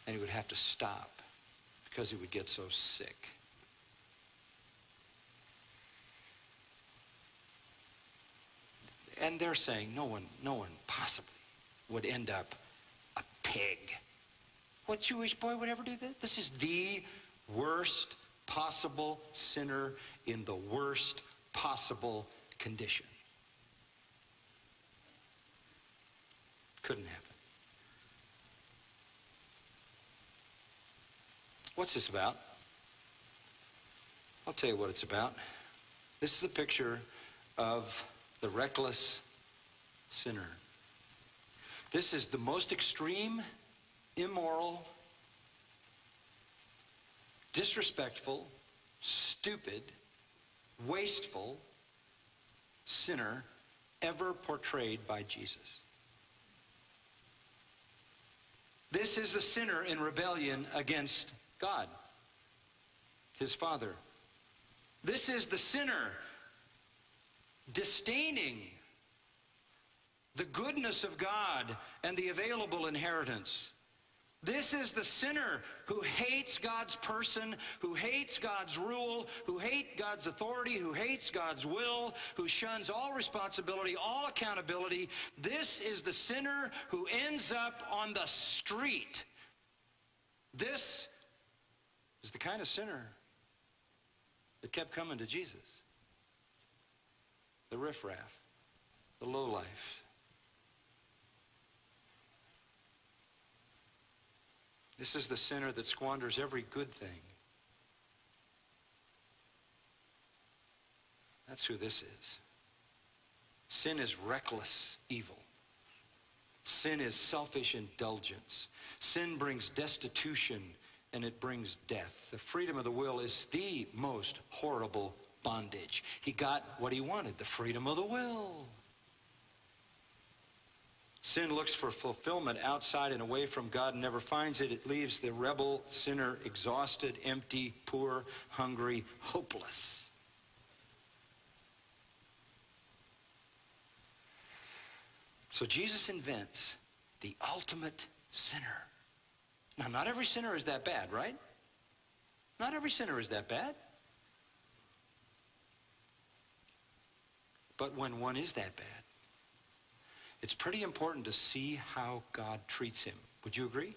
and he would have to stop because he would get so sick. And they're saying no one possibly would end up a pig. What Jewish boy would ever do this? This is the worst possible sinner in the worst possible condition. Couldn't happen. What's this about? I'll tell you what it's about. This is a picture of the reckless sinner. This is the most extreme, immoral, disrespectful, stupid, wasteful sinner ever portrayed by Jesus. This is a sinner in rebellion against God, his Father. This is the sinner disdaining the goodness of God and the available inheritance. This is the sinner who hates God's person, who hates God's rule, who hates God's authority, who hates God's will, who shuns all responsibility, all accountability. This is the sinner who ends up on the street. This is the kind of sinner that kept coming to Jesus. The riffraff, the lowlife. This is the sinner that squanders every good thing. That's who this is. Sin is reckless evil. Sin is selfish indulgence. Sin brings destitution and it brings death. The freedom of the will is the most horrible bondage. He got what he wanted, the freedom of the will. Sin looks for fulfillment outside and away from God and never finds it. It leaves the rebel sinner exhausted, empty, poor, hungry, hopeless. So Jesus invents the ultimate sinner. Now, not every sinner is that bad, right? Not every sinner is that bad. But when one is that bad, it's pretty important to see how God treats him. Would you agree?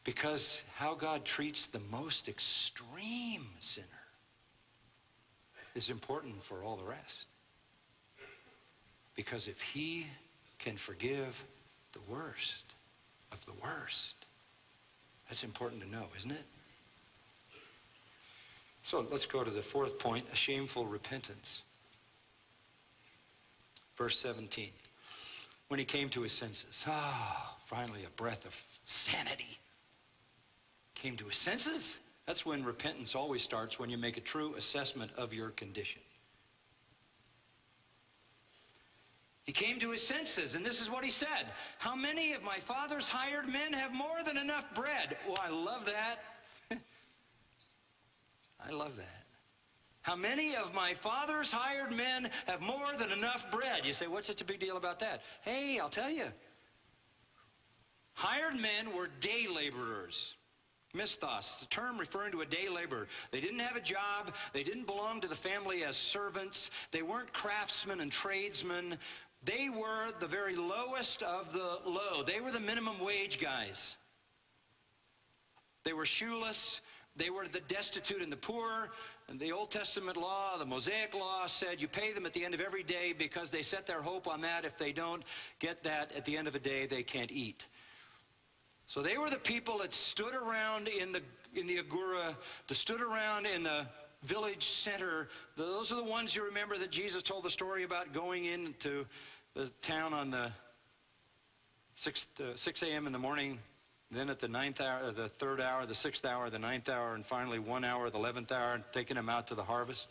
Because how God treats the most extreme sinner is important for all the rest. Because if he can forgive the worst of the worst, that's important to know, isn't it? So let's go to the fourth point, a shameful repentance. Verse 17. When he came to his senses, finally a breath of sanity. Came to his senses? That's when repentance always starts, when you make a true assessment of your condition. He came to his senses, and this is what he said. How many of my father's hired men have more than enough bread? Oh, I love that. I love that. How many of my father's hired men have more than enough bread? You say, what's such a big deal about that? Hey, I'll tell you. Hired men were day laborers. Misthos, the term referring to a day laborer. They didn't have a job. They didn't belong to the family as servants. They weren't craftsmen and tradesmen. They were the very lowest of the low. They were the minimum wage guys. They were shoeless. They were the destitute and the poor. And the Old Testament law, the Mosaic law, said you pay them at the end of every day because they set their hope on that. If they don't get that at the end of a day, they can't eat. So they were the people that stood around in the agora, that stood around in the village center. Those are the ones you remember that Jesus told the story about going into the town on the 6 a.m. in the morning, then at the 9th hour, the 3rd hour, the 6th hour, the 9th hour, and finally 1 hour, the 11th hour, taking them out to the harvest.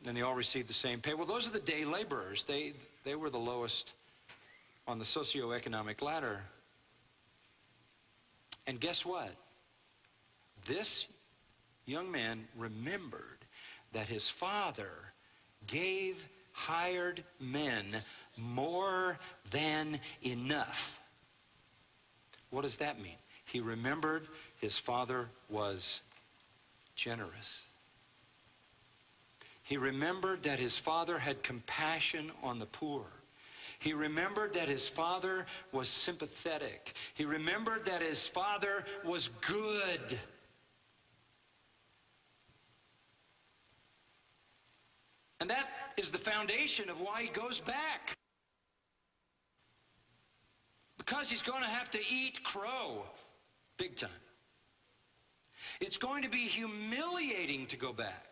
And they all received the same pay. Well, those are the day laborers. They were the lowest on the socioeconomic ladder. And guess what? This young man remembered that his father gave hired men more than enough. What does that mean? He remembered his father was generous. He remembered that his father had compassion on the poor. He remembered that his father was sympathetic. He remembered that his father was good. And that is the foundation of why he goes back. Because he's going to have to eat crow big time. It's going to be humiliating to go back.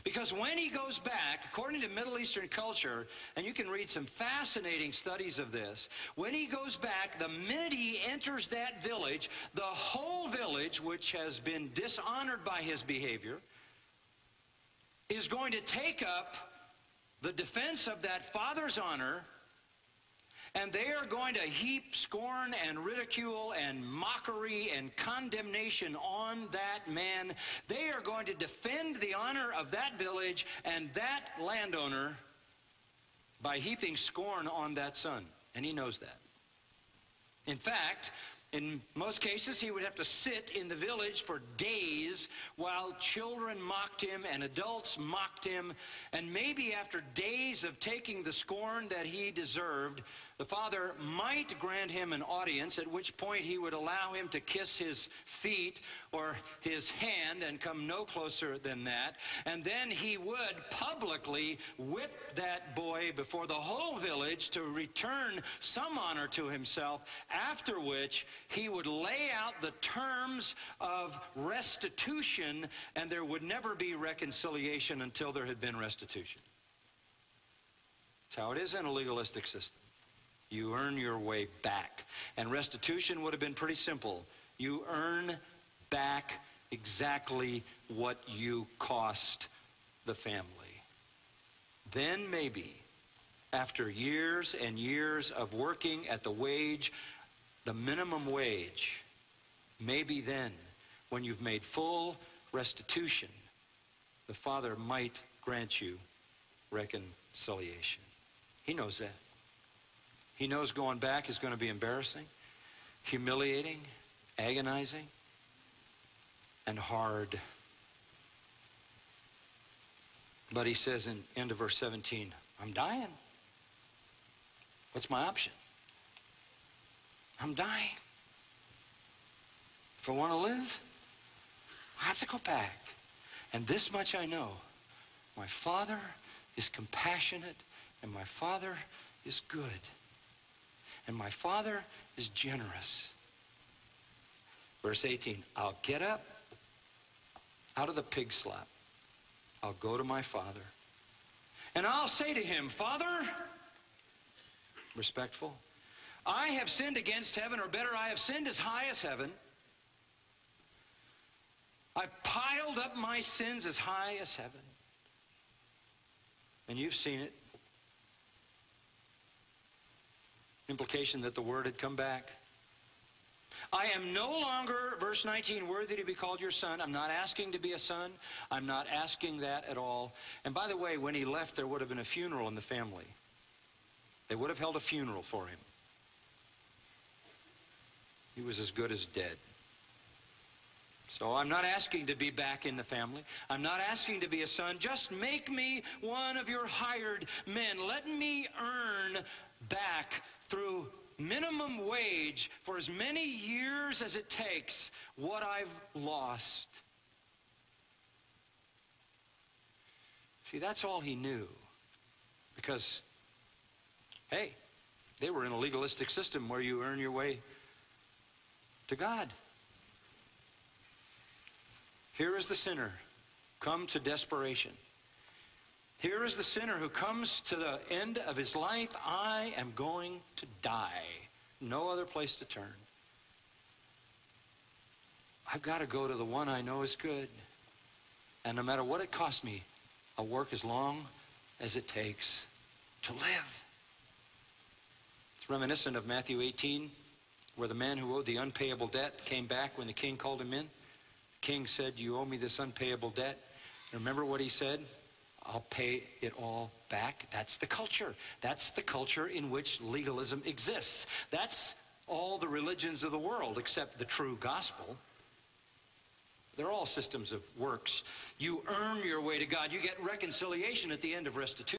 Because when he goes back, according to Middle Eastern culture, and you can read some fascinating studies of this, when he goes back, the minute he enters that village, the whole village, which has been dishonored by his behavior, is going to take up the defense of that father's honor, and they are going to heap scorn and ridicule and mockery and condemnation on that man. They are going to defend the honor of that village and that landowner by heaping scorn on that son. And he knows that. In fact, in most cases, he would have to sit in the village for days while children mocked him and adults mocked him. And maybe after days of taking the scorn that he deserved, the father might grant him an audience, at which point he would allow him to kiss his feet or his hand and come no closer than that. And then he would publicly whip that boy before the whole village to return some honor to himself, after which he would lay out the terms of restitution, and there would never be reconciliation until there had been restitution. That's how it is in a legalistic system. You earn your way back. And restitution would have been pretty simple. You earn back exactly what you cost the family. Then maybe, after years and years of working at the wage, the minimum wage, maybe then, when you've made full restitution, the father might grant you reconciliation. He knows that. He knows going back is going to be embarrassing, humiliating, agonizing, and hard. But he says in end of verse 17, I'm dying. What's my option? I'm dying. If I want to live, I have to go back. And this much I know. My father is compassionate, and my father is good. And my father is generous. Verse 18, I'll get up out of the pig slop. I'll go to my father. And I'll say to him, Father, respectful, I have sinned against heaven, or better, I have sinned as high as heaven. I've piled up my sins as high as heaven. And you've seen it. Implication that the word had come back. I am no longer, verse 19, worthy to be called your son. I'm not asking to be a son. I'm not asking that at all. And by the way, when he left, there would have been a funeral in the family. They would have held a funeral for him. He was as good as dead. So I'm not asking to be back in the family. I'm not asking to be a son. Just make me one of your hired men. Let me earn back through minimum wage for as many years as it takes what I've lost. See, that's all he knew. Because, hey, they were in a legalistic system where you earn your way to God. Here is the sinner come to desperation. Here is the sinner who comes to the end of his life. I am going to die. No other place to turn. I've got to go to the one I know is good. And no matter what it costs me, I'll work as long as it takes to live. It's reminiscent of Matthew 18, where the man who owed the unpayable debt came back when the king called him in. The king said, you owe me this unpayable debt. Remember what he said? I'll pay it all back. That's the culture. That's the culture in which legalism exists. That's all the religions of the world except the true gospel. They're all systems of works. You earn your way to God. You get reconciliation at the end of restitution.